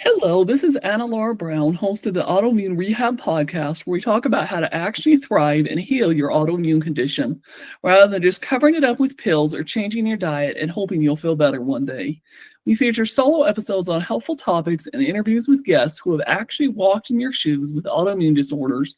Hello, this is Anna Laura Brown, host of the Autoimmune Rehab Podcast, where we talk about how to actually thrive and heal your autoimmune condition, rather than just covering it up with pills or changing your diet and hoping you'll feel better one day. We feature solo episodes on helpful topics and interviews with guests who have actually walked in your shoes with autoimmune disorders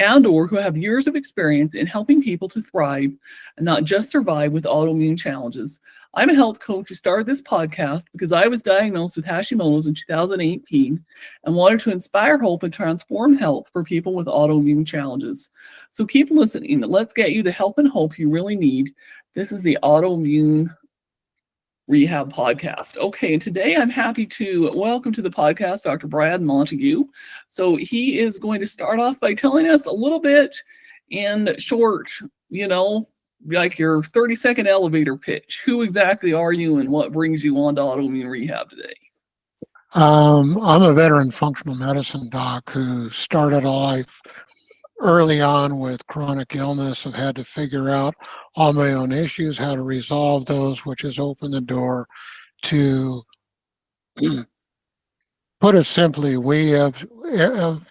and or who have years of experience in helping people to thrive and not just survive with autoimmune challenges. I'm a health coach who started this podcast because I was diagnosed with Hashimoto's in 2018 and wanted to inspire hope and transform health for people with autoimmune challenges. So keep listening. Let's get you the help and hope you really need. This is the Autoimmune Rehab Podcast. Okay, and today I'm happy to welcome to the podcast Dr. Brad Montague. So he is going to start off by telling us a little bit in short, like your 30-second elevator pitch. Who exactly are you and what brings you on to autoimmune rehab today? I'm a veteran functional medicine doc who started life early on with chronic illness. I've had to figure out all my own issues, how to resolve those, which has opened the door to, put it simply, we have,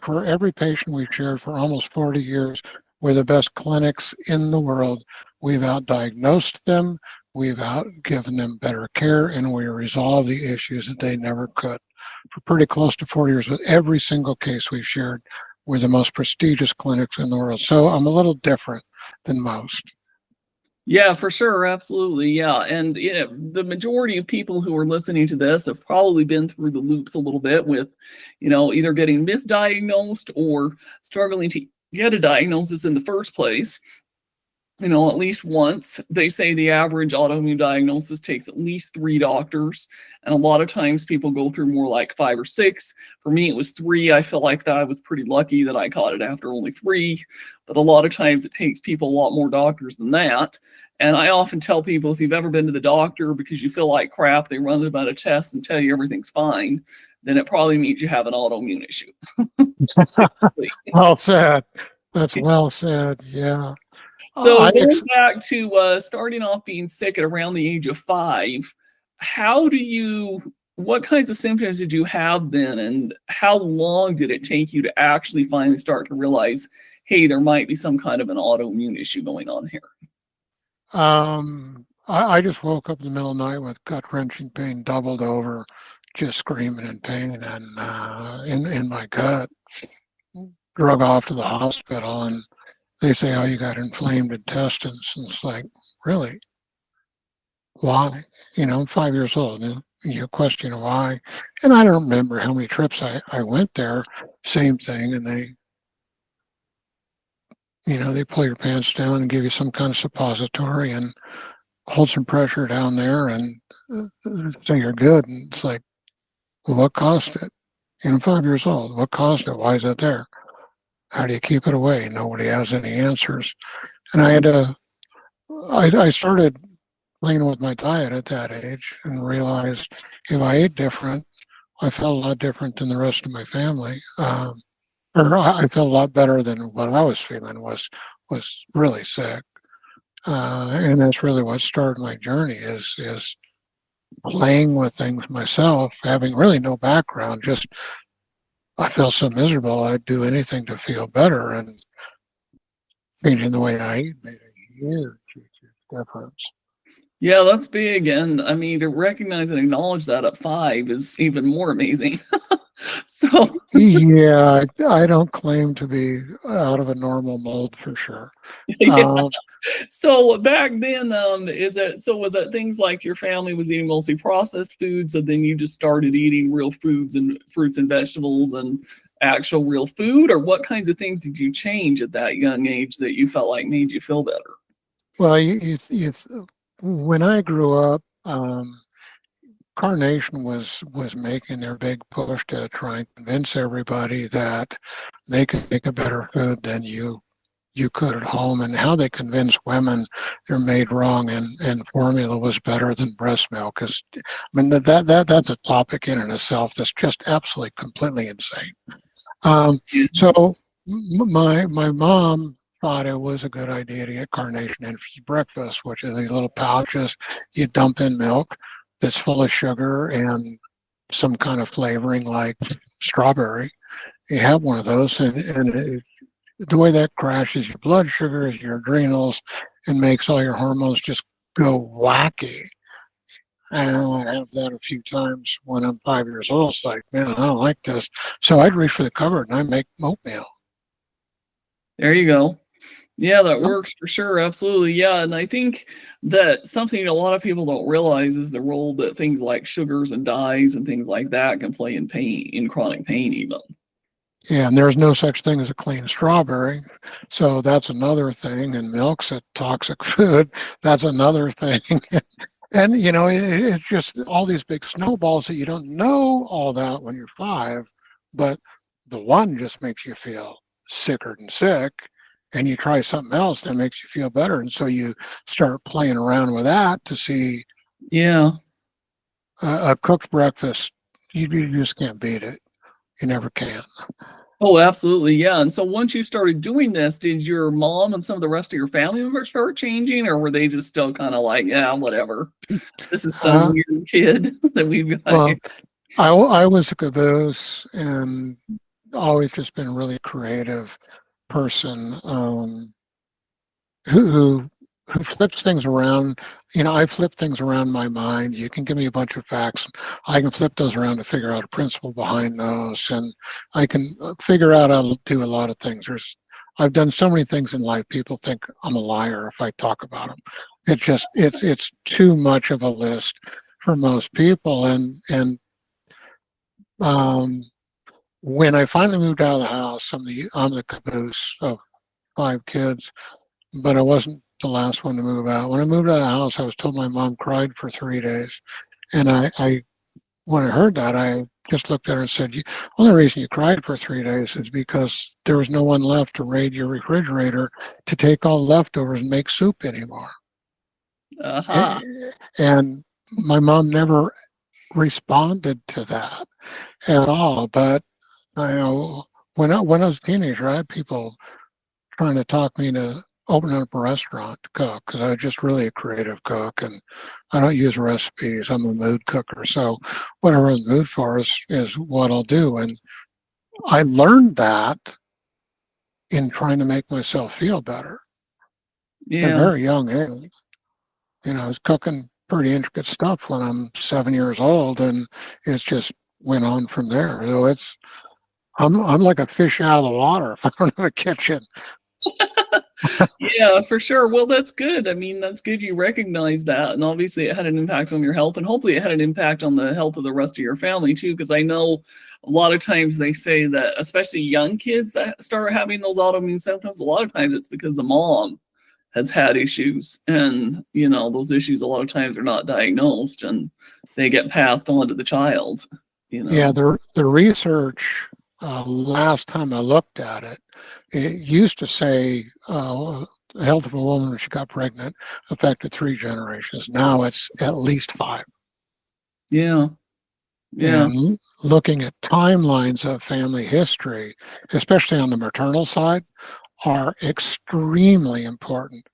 for every patient we've shared for almost 40 years, we're the best clinics in the world. We've outdiagnosed them, we've given them better care, and we resolve the issues that they never could. For pretty close to 4 years with every single case we've shared, we're the most prestigious clinics in the world. So I'm a little different than most. Yeah, for sure. Absolutely. Yeah. And the majority of people who are listening to this have probably been through the loops a little bit with, either getting misdiagnosed or struggling to get a diagnosis in the first place. At least once. They say the average autoimmune diagnosis takes at least 3 doctors. And a lot of times people go through more like 5 or 6. For me, it was 3. I feel like that I was pretty lucky that I caught it after only 3. But a lot of times it takes people a lot more doctors than that. And I often tell people, if you've ever been to the doctor because you feel like crap, they run about a test and tell you everything's fine, then it probably means you have an autoimmune issue. Well said. That's well said. Yeah. So going back to starting off being sick at around the age of 5, what kinds of symptoms did you have then, and how long did it take you to actually finally start to realize, hey, there might be some kind of an autoimmune issue going on here? I just woke up in the middle of the night with gut-wrenching pain, doubled over, just screaming in pain and in my gut. Drug off to the hospital, and they say, oh, you got inflamed intestines. And it's like, really? Why? I'm 5 years old, and you question why. And I don't remember how many trips I went there. Same thing, and they pull your pants down and give you some kind of suppository and hold some pressure down there and say you're good. And it's like, well, what caused it? 5 years old. What caused it? Why is it there? How do you keep it away? Nobody has any answers. And I started playing with my diet at that age and realized if I ate different, I felt a lot different than the rest of my family. Or I felt a lot better than what I was feeling, was really sick. And that's really what started my journey is playing with things myself, having really no background. Just I felt so miserable, I'd do anything to feel better, and changing the way I eat made a huge difference. Yeah, that's big. And I mean, to recognize and acknowledge that at 5 is even more amazing. So, Yeah, I don't claim to be out of a normal mold for sure. yeah. So back then, was it things like your family was eating mostly processed foods, and then you just started eating real foods and fruits and vegetables and actual real food, or what kinds of things did you change at that young age that you felt like made you feel better? Well, when I grew up, Carnation was making their big push to try and convince everybody that they could make a better food than you could at home, and how they convince women they're made wrong and formula was better than breast milk. Because I mean that's a topic in and of itself that's just absolutely completely insane. So my mom thought it was a good idea to get Carnation in for breakfast, which is these little pouches you dump in milk that's full of sugar and some kind of flavoring like strawberry. You have one of those, and the way that crashes your blood sugars, your adrenals, and makes all your hormones just go wacky. And I have that a few times when I'm 5 years old. It's like, man, I don't like this. So I'd reach for the cupboard and I make oatmeal. There you go. Yeah, that Oh, works for sure. Absolutely. Yeah. And I think that something a lot of people don't realize is the role that things like sugars and dyes and things like that can play in pain, in chronic pain, even. yeah, and there's no such thing as a clean strawberry. So that's another thing. And milk's a toxic food. That's another thing. And, it's just all these big snowballs that you don't know all that when you're 5, but the one just makes you feel sicker than sick. And you try something else that makes you feel better. And so you start playing around with that to see Yeah. a cooked breakfast. You just can't beat it. You never can. Oh, absolutely. Yeah. And so once you started doing this, did your mom and some of the rest of your family members start changing, or were they just still kind of like, yeah, whatever? This is some Uh, weird kid that we've got here. well, I was a caboose and always just been a really creative person. Who flips things around. I flip things around in my mind. You can give me a bunch of facts. I can flip those around to figure out a principle behind those. And I can figure out how to do a lot of things. I've done so many things in life. People think I'm a liar if I talk about them. It's too much of a list for most people. Um, when I finally moved out of the house, I'm the caboose of 5 kids, but I wasn't the last one to move out. When I moved out of the house, I was told my mom cried for 3 days. And when I heard that, I just looked at her and said, the only reason you cried for 3 days is because there was no one left to raid your refrigerator to take all the leftovers and make soup anymore. Uh-huh. And my mom never responded to that at all. But when I was a teenager, I had people trying to talk me to open up a restaurant to cook because I was just really a creative cook and I don't use recipes. I'm a mood cooker. So whatever I'm in the mood for is what I'll do. And I learned that in trying to make myself feel better at a Yeah. very young age. I was cooking pretty intricate stuff when I'm 7 years old and it's just went on from there. So I'm like a fish out of the water if I don't have a kitchen. Yeah, for sure. Well, that's good. I mean, that's good you recognize that. And obviously, it had an impact on your health. And hopefully, it had an impact on the health of the rest of your family, too. Because I know a lot of times they say that, especially young kids that start having those autoimmune symptoms, a lot of times it's because the mom has had issues. And, those issues a lot of times are not diagnosed and they get passed on to the child, Yeah, the research, last time I looked at it, it used to say the health of a woman when she got pregnant affected 3 generations. Now it's at least 5. Yeah. Yeah. And looking at timelines of family history, especially on the maternal side, are extremely important.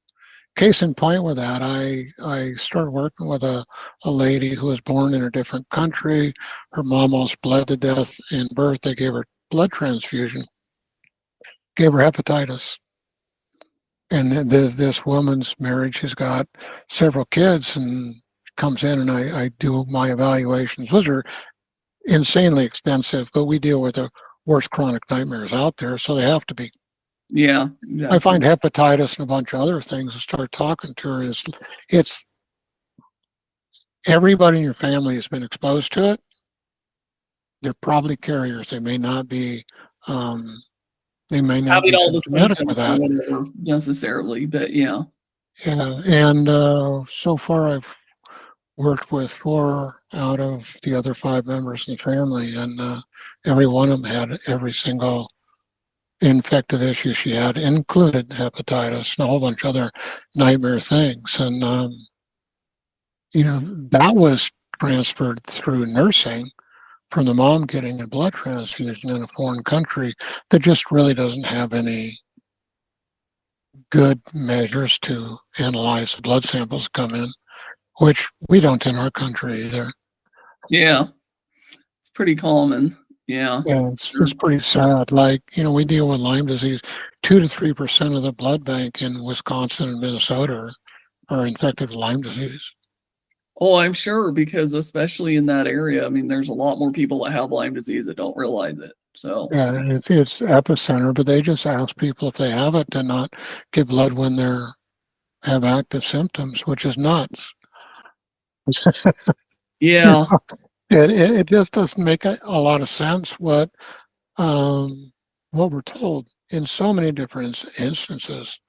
Case in point with that, I started working with a lady who was born in a different country. Her mom almost bled to death in birth. They gave her blood transfusion, gave her hepatitis. And this woman's married. She's got several kids and comes in and I do my evaluations. Those are insanely expensive, but we deal with the worst chronic nightmares out there, so they have to be. Yeah. I Exactly. find hepatitis and a bunch of other things and start talking to her it's everybody in your family has been exposed to it. They're probably carriers. Um, they may not Having be all the symptomatic with symptoms or that. whatever necessarily, but yeah. Yeah, and so far I've worked with 4 out of the other 5 members in the family, and every one of them had every single infective issue she had, included hepatitis and a whole bunch of other nightmare things. And that was transferred through nursing from the mom getting a blood transfusion in a foreign country that just really doesn't have any good measures to analyze the blood samples come in, which we don't in our country either. Yeah. pretty common. Yeah. Yeah, it's pretty sad. Like, we deal with Lyme disease. 2 to 3% of the blood bank in Wisconsin and Minnesota are infected with Lyme disease. Oh, I'm sure, because especially in that area, I mean, there's a lot more people that have Lyme disease that don't realize it. So, Yeah, it's epicenter, but they just ask people if they have it to not give blood when they're have active symptoms, which is nuts. yeah, It just doesn't make a lot of sense what we're told in so many different instances.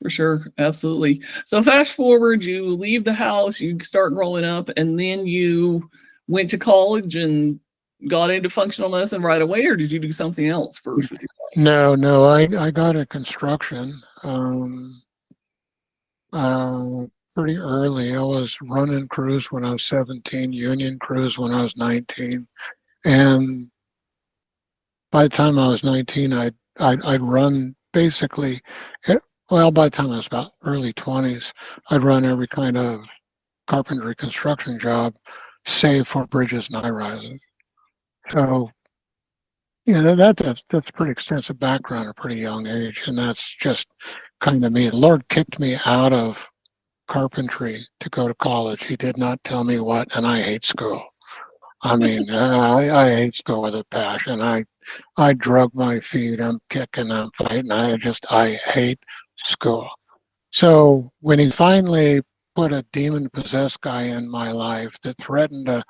for sure. Absolutely. So, fast forward, you leave the house, you start growing up, and then you went to college and got into functional medicine right away, or did you do something else first with your life? No, I got a construction uh, pretty early. I was running crews when I was 17, union crews when I was 19, and by the time I was 19, I'd run basically, well, by the time I was about early 20s, I'd run every kind of carpentry construction job, save for bridges and high rises. So, that's a pretty extensive background at a pretty young age, and that's just kind of me. The Lord kicked me out of carpentry to go to college. He did not tell me what, and I hate school. I mean, I hate school with a passion. I drug my feet. I'm kicking, I'm fighting. I hate school. So when he finally put a demon possessed guy in my life that threatened to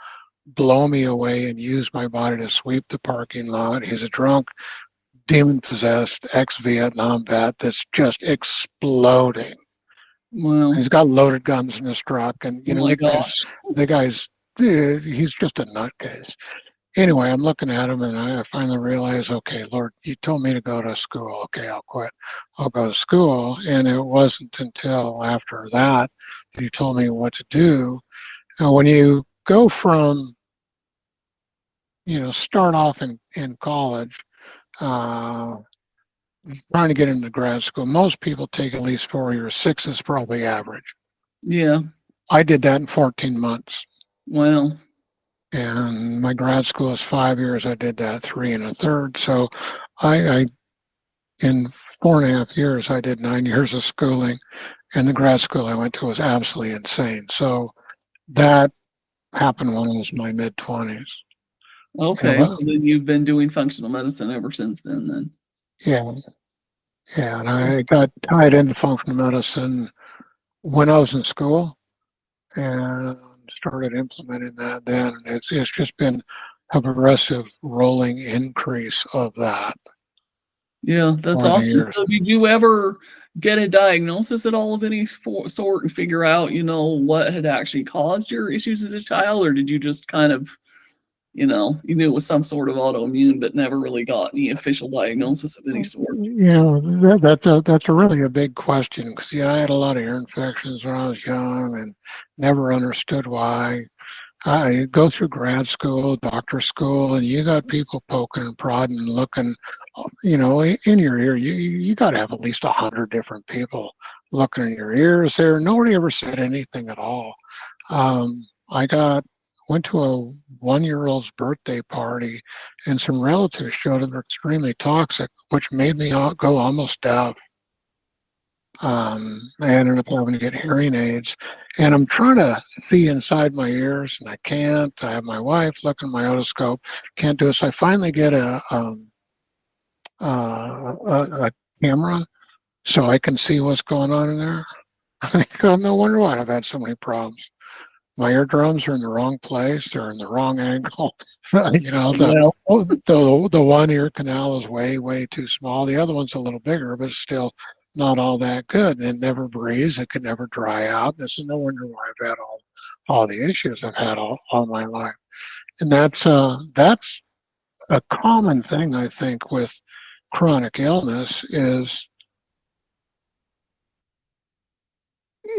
blow me away and use my body to sweep the parking lot, he's a drunk, demon possessed ex-Vietnam vet that's just exploding. Well, He's got loaded guns in his truck, and oh my gosh. the guy's he's just a nutcase. Anyway, I'm looking at him, and I finally realize, okay, Lord, you told me to go to school. Okay, I'll quit. I'll go to school. And it wasn't until after that that you told me what to do. Now, when you go from, start off in college, uh, trying to get into grad school, most people take at least 4 years. 6 is probably average. Yeah. I did that in 14 months. Well, And my grad school is 5 years. I did that 3 1/3. So I in 4.5 years, I did 9 years of schooling, and the grad school I went to was absolutely insane. So that happened when I was in my mid 20s. okay. So then you've been doing functional medicine ever since then. Yeah, yeah, and I got tied into functional medicine when I was in school and started implementing that then. And it's just been a progressive rolling increase of that Yeah, that's over the awesome. years. So did you ever get a diagnosis at all of any sort and figure out, what had actually caused your issues as a child? Or did you just kind of, you knew it was some sort of autoimmune, but never really got any official diagnosis of any sort? That's really a big question because I had a lot of ear infections when I was young and never understood why. I go through grad school, doctor school, and you got people poking and prodding and looking, in your ear. You got to have at least 100 different people looking in your ears there. Nobody ever said anything at all. I went to a 1-year-old's birthday party, and some relatives showed them they're extremely toxic, which made me go almost deaf. I ended up having to get hearing aids, and I'm trying to see inside my ears, and I can't. I have my wife look in my otoscope, can't do it. So I finally get a camera so I can see what's going on in there. I go, no wonder why I've had so many problems. My eardrums are in the wrong place; they're in the wrong angle. Well, The one ear canal is way too small. The other one's a little bigger, but still not all that good. And it never breathes. It could never dry out. This is no wonder why I've had all the issues I've had all my life. And that's a common thing I think with chronic illness is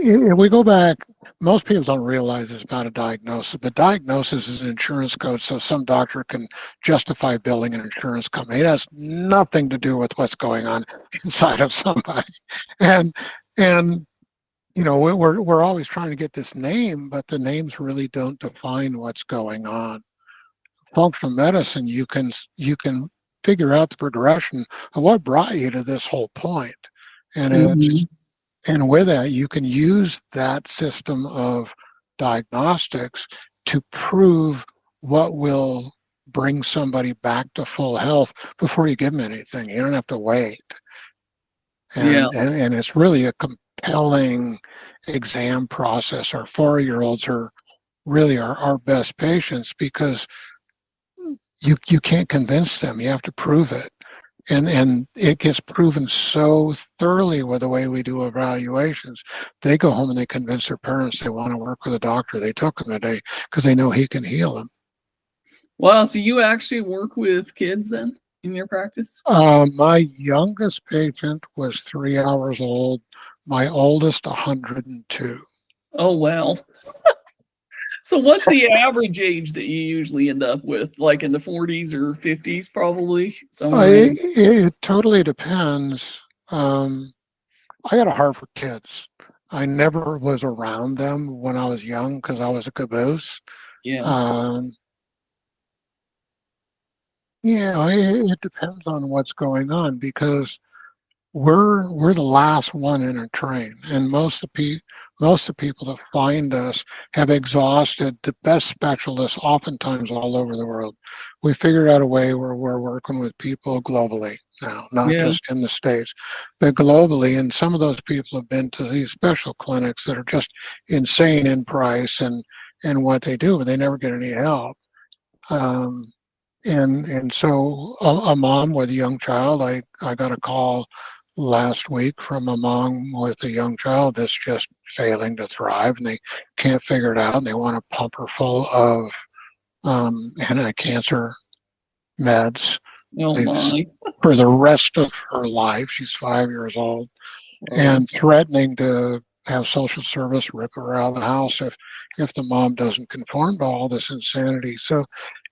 if we go back, most people don't realize it's about a diagnosis, but diagnosis is an insurance code, so some doctor can justify billing an insurance company. It has nothing to do with what's going on inside of somebody. And we're always trying to get this name, but the names really don't define what's going on. functional medicine, you can figure out the progression of what brought you to this whole point. And Mm-hmm. and with that, you can use that system of diagnostics to prove what will bring somebody back to full health before you give them anything. You don't have to wait. Yeah. And it's really a compelling exam process. Our 4-year-olds are really our best patients because you can't convince them. You have to prove it. And it gets proven so thoroughly with the way we do evaluations. They go home and they convince their parents they want to work with a doctor they took them today because they know he can heal them. Wow. So you actually work with kids then in your practice? My youngest patient was 3 hours old. My oldest, 102. Oh, wow. So what's the average age that you usually end up with? Like in the 40s or 50s, probably somewhere in. It totally depends. I got a heart for kids. I never was around them when I was young because I was a caboose. Yeah. Um, yeah, it depends on what's going on because we're the last one in a train, and most of the people that find us have exhausted the best specialists, oftentimes all over the world. We figured out a way where we're working with people globally now, not Yeah. just in the States, but globally. And some of those people have been to these special clinics that are just insane in price and what they do, but they never get any help. Um, and so a mom with a young child, I got a call last week from a mom with a young child that's just failing to thrive, and they can't figure it out, and they want to pump her full of anti-cancer meds Oh my. for the rest of her life. She's 5 years old, Whoa. and threatening to have social service rip her out of the house if the mom doesn't conform to all this insanity. So,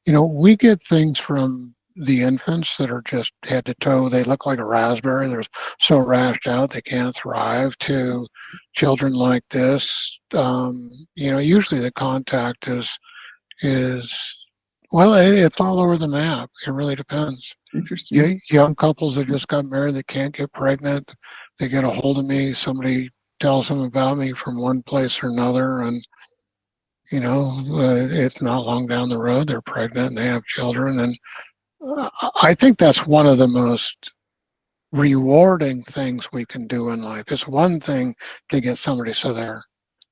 we get things from the infants that are just head to toe. They look like a raspberry. They're so rashed out they can't thrive. To children like this, usually the contact is well, it's all over the map. It really depends. Interesting. Young couples that just got married that can't get pregnant, they get a hold of me. Somebody tells them about me from one place or another, and it's not long down the road they're pregnant and they have children. And I think that's one of the most rewarding things we can do in life. It's one thing to get somebody so they're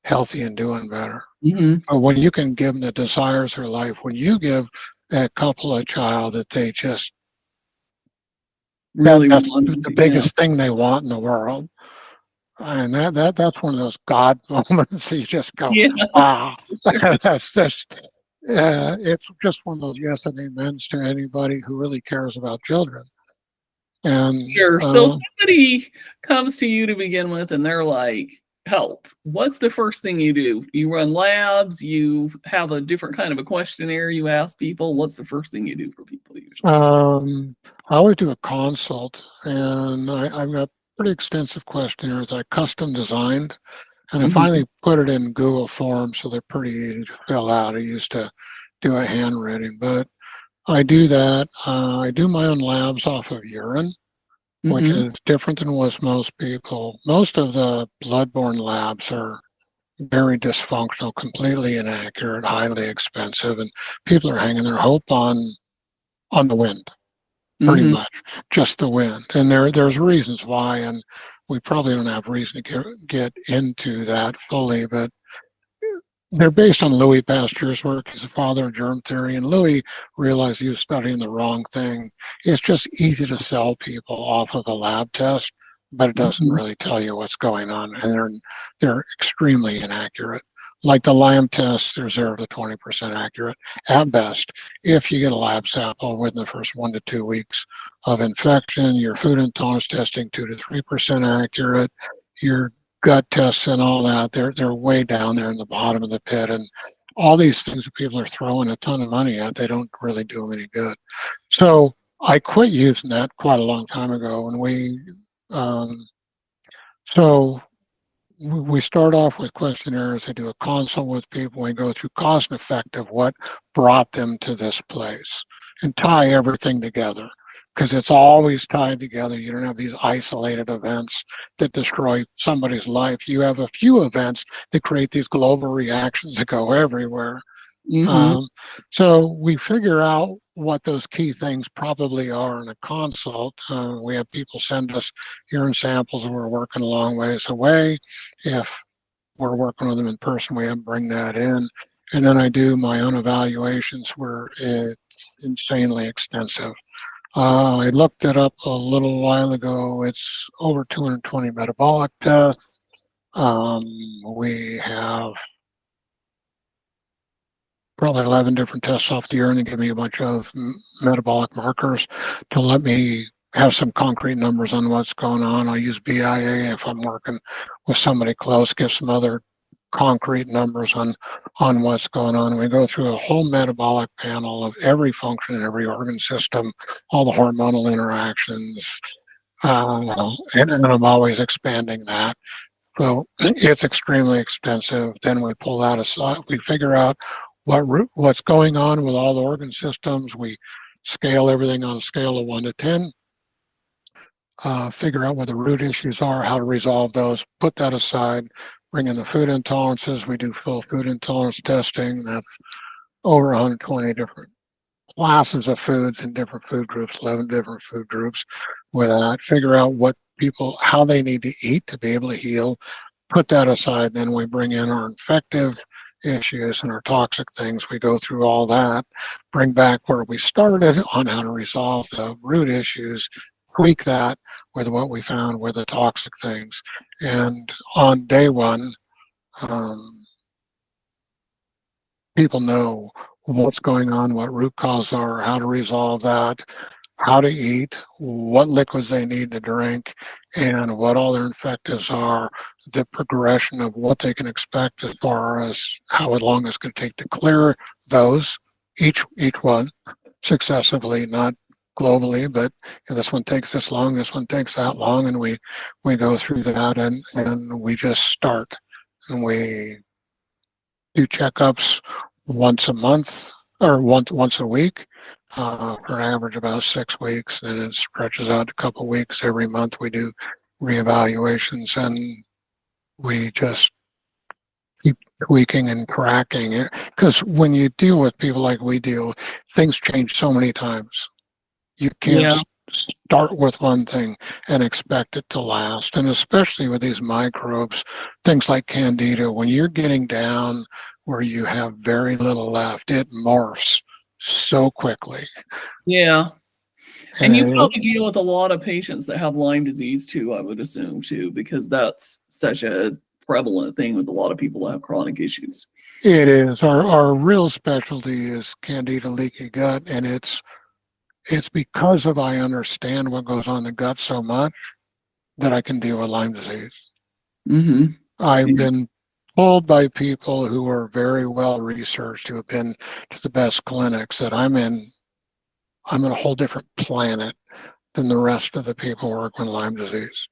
healthy and doing better. Hmm. But when you can give them the desires of their life, when you give that couple a child that they just Really that's wanted the to, yeah. biggest thing they want in the world. And that's one of those God moments. You just go, Yeah. ah, Sure. that's just it's just one of those yes and amens to anybody who really cares about children. And Sure. So somebody comes to you to begin with and they're like, help. What's the first thing you do? You run labs, you have a different kind of a questionnaire you ask people. What's the first thing you do for people usually? I always do a consult, and I've got pretty extensive questionnaires that I custom designed, and I Hmm. finally put it in Google Forms, so they're pretty easy to fill out. I used to do a handwriting, but I do that. I do my own labs off of urine, which Hmm. is different than was most people. Most of the bloodborne labs are very dysfunctional, completely inaccurate, highly expensive, and people are hanging their hope on the wind, pretty Hmm. much, just the wind. And there's reasons why, and we probably don't have reason to get into that fully, but they're based on Louis Pasteur's work. He's the father of germ theory, and Louis realized he was studying the wrong thing. It's just easy to sell people off of a lab test, but it doesn't Hmm. really tell you what's going on, and they're extremely inaccurate. Like the Lyme test, they're 0 to 20% accurate at best. If you get a lab sample within the first 1 to 2 weeks of infection, your food intolerance testing 2 to 3% accurate. Your gut tests and all that, they're way down there in the bottom of the pit. And all these things that people are throwing a ton of money at, they don't really do them any good. So I quit using that quite a long time ago. And so we start off with questionnaires. I do a consult with people. We go through cause and effect of what brought them to this place and tie everything together, because it's always tied together. You don't have these isolated events that destroy somebody's life. You have a few events that create these global reactions that go everywhere. Mm-hmm. Um, so we figure out what those key things probably are in a consult. We have people send us urine samples and we're working a long ways away. If we're working with them in person, we have to bring that in. And then I do my own evaluations where it's insanely extensive. I looked it up a little while ago. It's over 220 metabolic tests. We have probably 11 different tests off the urine and give me a bunch of metabolic markers to let me have some concrete numbers on what's going on. I use BIA if I'm working with somebody close, give some other concrete numbers on what's going on. We go through a whole metabolic panel of every function in every organ system, all the hormonal interactions, and I'm always expanding that. So it's extremely expensive. Then we pull that aside. We figure out what's going on with all the organ systems. We scale everything on a scale of 1 to 10. Figure out what the root issues are, how to resolve those. Put that aside. Bring in the food intolerances. We do full food intolerance testing. That's over 120 different classes of foods in different food groups, 11 different food groups. With that, figure out what people, how they need to eat to be able to heal. Put that aside, then we bring in our infective issues and our toxic things. We go through all that, bring back where we started on how to resolve the root issues, tweak that with what we found with the toxic things. And on day one, um, people know what's going on, what root causes are, how to resolve that, how to eat, what liquids they need to drink, and what all their infectives are, the progression of what they can expect as far as how long it's going to take to clear those, each one successively, not globally, but this one takes this long, this one takes that long, and we go through that and we just start and we do checkups once a month or once a week for an average about 6 weeks, and it stretches out a couple of weeks every month. We do reevaluations and we just keep tweaking and cracking it, because when you deal with people like we deal, things change so many times. You can't Yeah. start with one thing and expect it to last. And especially with these microbes, things like Candida, when you're getting down where you have very little left, it morphs so quickly. Yeah. And you And probably deal with a lot of patients that have Lyme disease too, I would assume too, because that's such a prevalent thing with a lot of people that have chronic issues. it is our real specialty is Candida leaky gut, and it's because of I understand what goes on in the gut so much that I can deal with Lyme disease. Mm-hmm. I've Yeah. been told by people who are very well researched, who have been to the best clinics, that I'm in a whole different planet than the rest of the people working with Lyme disease.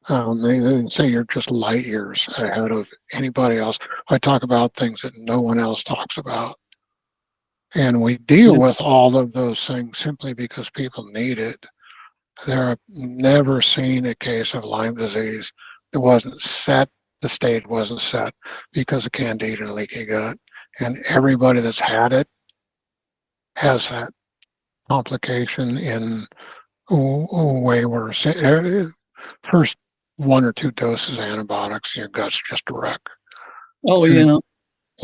They say you're just light years ahead of anybody else. I talk about things that no one else talks about. And we deal Yeah. with all of those things simply because people need it. There have never seen a case of Lyme disease that wasn't set, the stage wasn't set because of Candida and leaky gut. And everybody that's had it has that complication in way worse. First 1 or 2 doses of antibiotics, your gut's just a wreck. Oh And yeah.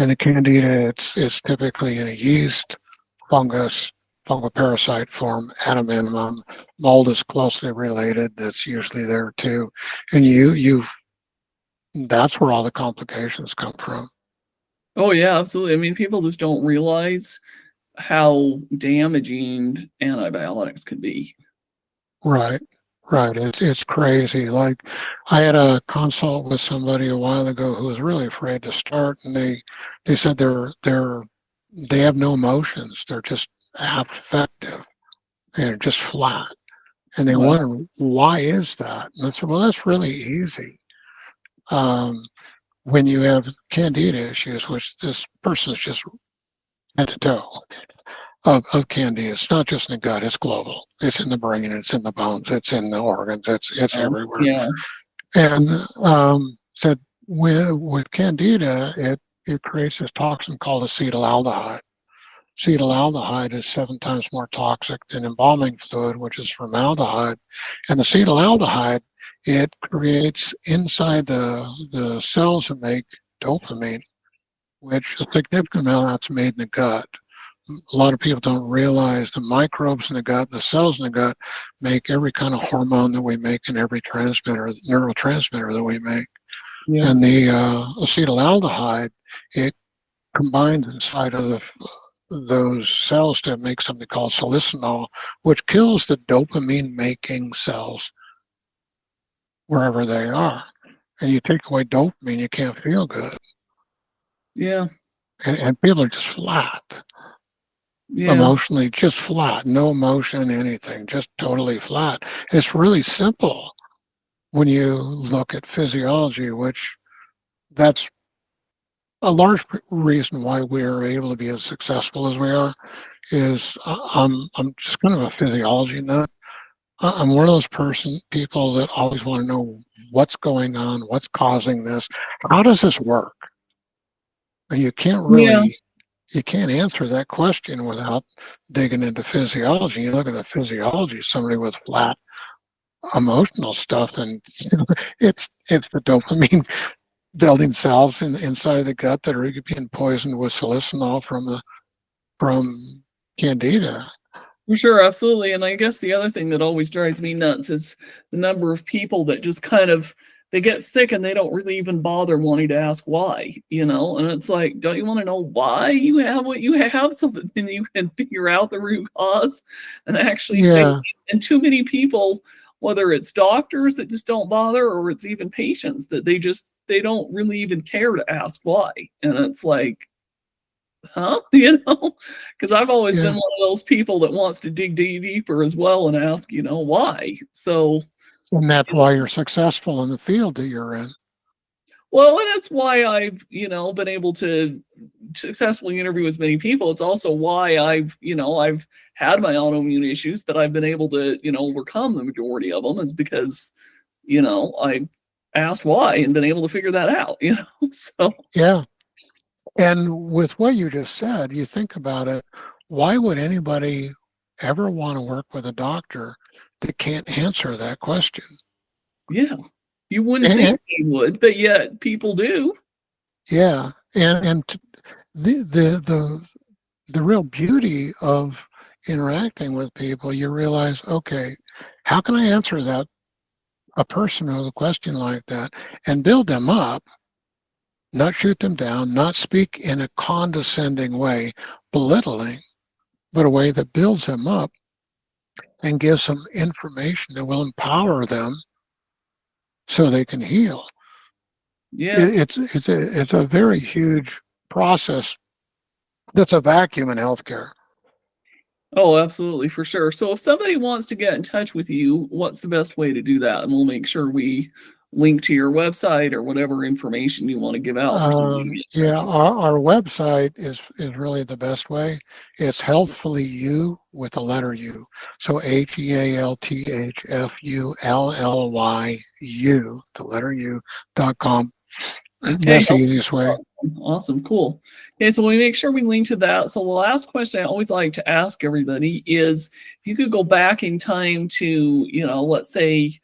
in a Candida, it's typically in a yeast, fungus, fungal parasite form at a minimum. Mold is closely related. That's usually there too. And that's where all the complications come from. Oh yeah, absolutely. I mean, people just don't realize how damaging antibiotics could be. Right. Right. It's crazy. Like I had a consult with somebody a while ago who was really afraid to start, and they said they have no emotions. They're just affective. They're just flat. And they Wow. wonder, why is that? And I said, well, that's really easy. When you have candida issues, which this person is just head to toe of candida, it's not just in the gut, it's global. It's in the brain, it's in the bones, it's in the organs, it's everywhere. Yeah. And said with candida, it creates this toxin called acetaldehyde. Acetaldehyde is 7 times more toxic than embalming fluid, which is formaldehyde. And acetaldehyde, it creates inside the cells that make dopamine, which a significant amount that's made in the gut. A lot of people don't realize the microbes in the gut, the cells in the gut, make every kind of hormone that we make and every transmitter, neurotransmitter that we make. Yeah. And the acetaldehyde, it combines inside of those cells to make something called salicylic, which kills the dopamine-making cells wherever they are. And you take away dopamine, you can't feel good. Yeah. And people are just flat. Yeah. Emotionally just flat, no emotion, anything, just totally flat. It's really simple when you look at physiology, which that's a large reason why we're able to be as successful as we are. Is I'm just kind of a physiology nut. I'm one of those people that always want to know what's going on, what's causing this, how does this work? And you can't Yeah. really you can't answer that question without digging into physiology. You look at the physiology of somebody with flat emotional stuff, and it's the dopamine building cells inside of the gut that are being poisoned with salicylic from candida. For sure, absolutely. And I guess the other thing that always drives me nuts is the number of people that just kind of they get sick and they don't really even bother wanting to ask why, And it's like, don't you want to know why you have what you have so that then you can figure out the root cause and actually fix Yeah, it? And too many people, whether it's doctors that just don't bother or it's even patients that they don't really even care to ask why. And it's like, huh? Because I've always been yeah, one of those people that wants to dig deeper as well and ask, why. So, and that's why you're successful in the field that you're in. well, and that's why I've, been able to successfully interview as many people. It's also why I've had my autoimmune issues, but I've been able to, overcome the majority of them is because, I asked why and been able to figure that out, So, Yeah. And with what you just said, you think about it, why would anybody ever want to work with a doctor that can't answer that question? yeah, you wouldn't think And, they would, but yet people do. yeah, and the real beauty of interacting with people, you realize, okay, how can I answer that a person with a question like that and build them up, not shoot them down, not speak in a condescending way, belittling, but a way that builds them up and gives them information that will empower them so they can heal. Yeah. It's a very huge process that's a vacuum in healthcare. Oh, absolutely, for sure. So if somebody wants to get in touch with you, what's the best way to do that? And we'll make sure we link to your website or whatever information you want to give out for somebody to get in Yeah, touch with. our website is really the best way. It's healthfully you with the letter U. So HEALTHFULLYU, the letter U.com. Okay, That's the easiest way. awesome, cool. Okay, so we make sure we link to that. So the last question I always like to ask everybody is if you could go back in time to, let's say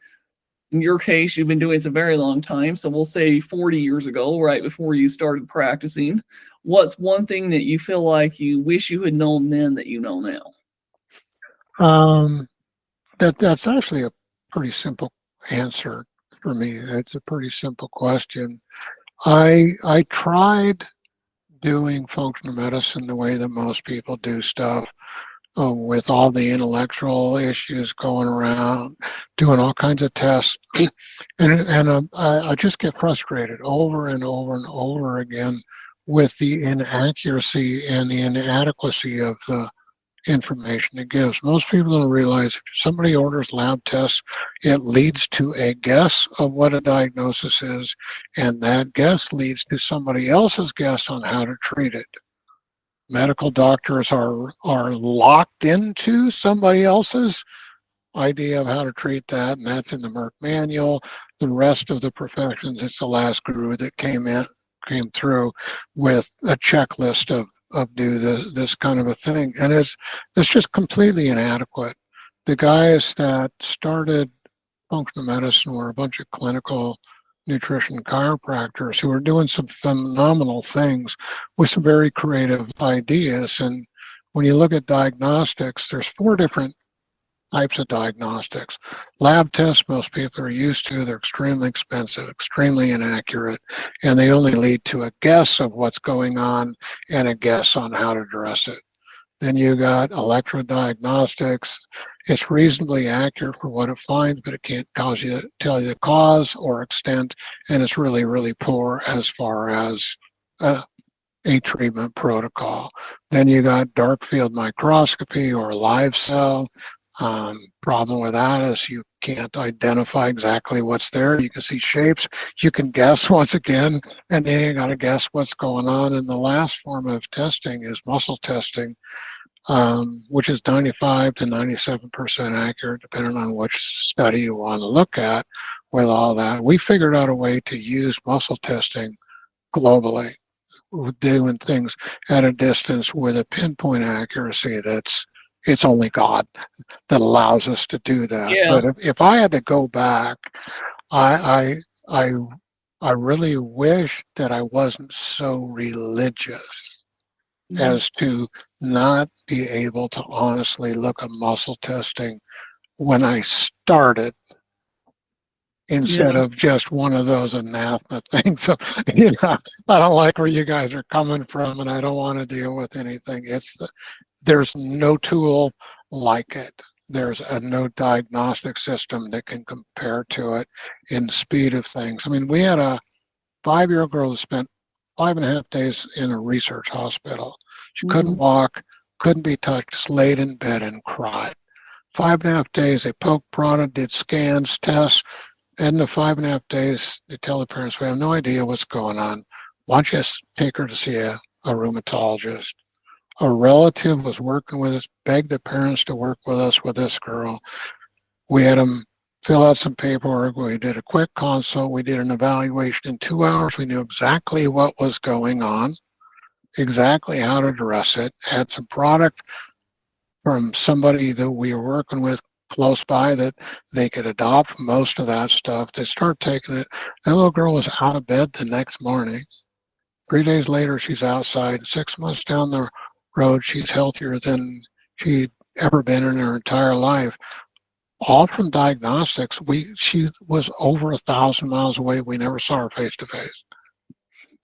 in your case, you've been doing this a very long time. So we'll say 40 years ago, right before you started practicing. What's one thing that you feel like you wish you had known then that you know now? Um, that's actually a pretty simple answer for me. It's a pretty simple question. I tried doing functional medicine the way that most people do stuff, with all the intellectual issues going around, doing all kinds of tests, and I just get frustrated over and over and over again with the inaccuracy and the inadequacy of the information it gives. Most people don't realize if somebody orders lab tests, it leads to a guess of what a diagnosis is, and that guess leads to somebody else's guess on how to treat it. Medical doctors are locked into somebody else's idea of how to treat that, and that's in the Merck manual. The rest of the professions, it's the last guru that came through with a checklist of do this kind of a thing, and it's just completely inadequate. The guys that started functional medicine were a bunch of clinical nutrition chiropractors who were doing some phenomenal things with some very creative ideas. And when you look at diagnostics, there's 4 different types of diagnostics. Lab tests, most people are used to. They're extremely expensive, extremely inaccurate, and they only lead to a guess of what's going on and a guess on how to address it. Then you got electrodiagnostics. It's reasonably accurate for what it finds, but it can't tell you the cause or extent, and it's really, really poor as far as a treatment protocol. Then you got dark field microscopy or live cell. Problem with that is you can't identify exactly what's there. You can see shapes. You can guess once again, and then you got to guess what's going on. And the last form of testing is muscle testing, which is 95 to 97% accurate, depending on which study you want to look at. With all that, we figured out a way to use muscle testing globally, doing things at a distance with a pinpoint accuracy it's only God that allows us to do that. Yeah. But if I had to go back, I really wish that I wasn't so religious as to not be able to honestly look at muscle testing when I started, instead of just one of those anathema things. So, I don't like where you guys are coming from, and I don't want to deal with anything. There's no tool like it. There's no diagnostic system that can compare to it in the speed of things. I mean, we had a 5-year-old girl that spent 5.5 days in a research hospital. She couldn't walk, couldn't be touched, just laid in bed and cried. 5.5 days, they poked, prodded, did scans, tests. And in the 5.5 days, they tell the parents, we have no idea what's going on. Why don't you just take her to see a rheumatologist? A relative was working with us, begged the parents to work with us with this girl. We had them fill out some paperwork. We did a quick consult. We did an evaluation in 2 hours. We knew exactly what was going on, exactly how to address it, had some product from somebody that we were working with close by that they could adopt most of that stuff. They start taking it. That little girl was out of bed the next morning. 3 days later, she's outside. 6 months down the road, she's healthier than she'd ever been in her entire life. All from diagnostics. She was over 1,000 miles away. We never saw her face to face.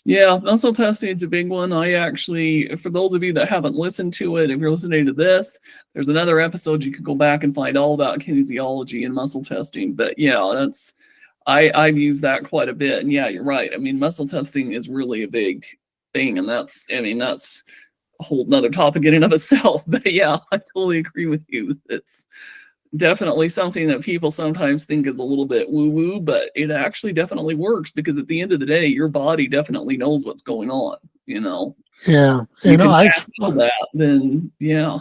Yeah, muscle testing is a big one. I actually, for those of you that haven't listened to it, if you're listening to this, there's another episode you can go back and find all about kinesiology and muscle testing. But yeah, I've used that quite a bit. And yeah, you're right. I mean, muscle testing is really a big thing, and that's a whole nother topic in and of itself. But yeah, I totally agree with you. It's definitely something that people sometimes think is a little bit woo-woo, but it actually definitely works, because at the end of the day, your body definitely knows what's going on. Yeah, then yeah.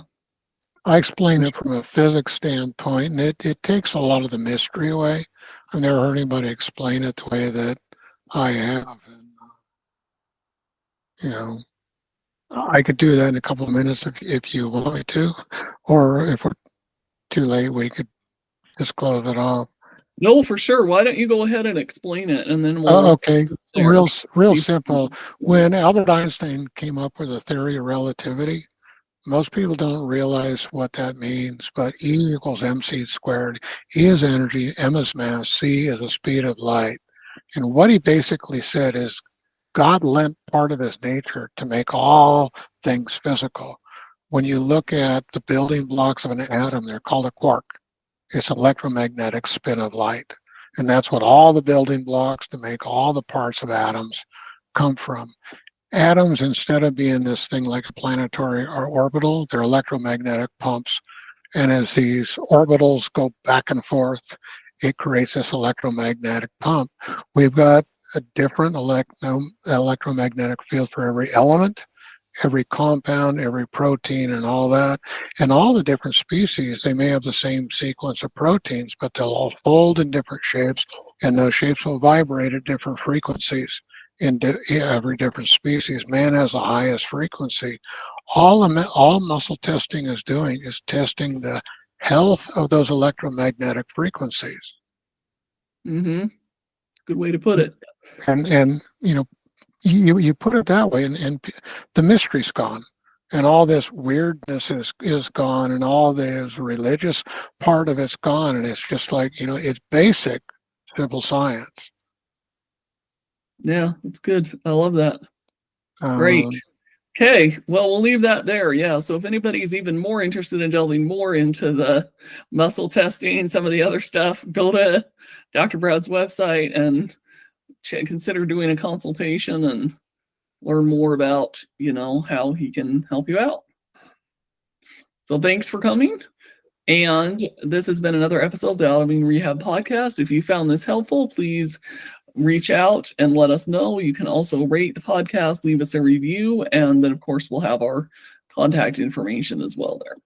I explain it from a physics standpoint, and it takes a lot of the mystery away. I've never heard anybody explain it the way that I have. And, I could do that in a couple of minutes if you want me to, or if we're too late, we could just close it off. No, for sure. Why don't you go ahead and explain it, and then we'll. Okay, real simple. When Albert Einstein came up with the theory of relativity, most people don't realize what that means, but E equals mc squared. E is energy, m is mass, c is the speed of light. And what he basically said is God lent part of his nature to make all things physical. When you look at the building blocks of an atom, they're called a quark. It's electromagnetic spin of light. And that's what all the building blocks to make all the parts of atoms come from. atoms, instead of being this thing like a planetary or orbital, they're electromagnetic pumps. And as these orbitals go back and forth, it creates this electromagnetic pump. We've got a different electromagnetic field for every element, every compound, every protein, and all that. And all the different species, they may have the same sequence of proteins, but they'll all fold in different shapes, and those shapes will vibrate at different frequencies in every different species. Man has the highest frequency. All muscle testing is doing is testing the health of those electromagnetic frequencies. Mm-hmm. Good way to put it. And you put it that way, and the mystery's gone, and all this weirdness is gone, and all this religious part of it's gone, and it's just like, it's basic, simple science. Yeah, that's good. I love that. Great. Okay, well, we'll leave that there. Yeah, so if anybody's even more interested in delving more into the muscle testing, some of the other stuff, go to Dr. Brad's website and consider doing a consultation and learn more about, how he can help you out. So thanks for coming. And this has been another episode of the Autoimmune Rehab Podcast. If you found this helpful, please reach out and let us know. You can also rate the podcast, leave us a review, and then, of course, we'll have our contact information as well there.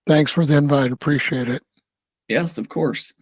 Thanks for the invite. Appreciate it. Yes, of course.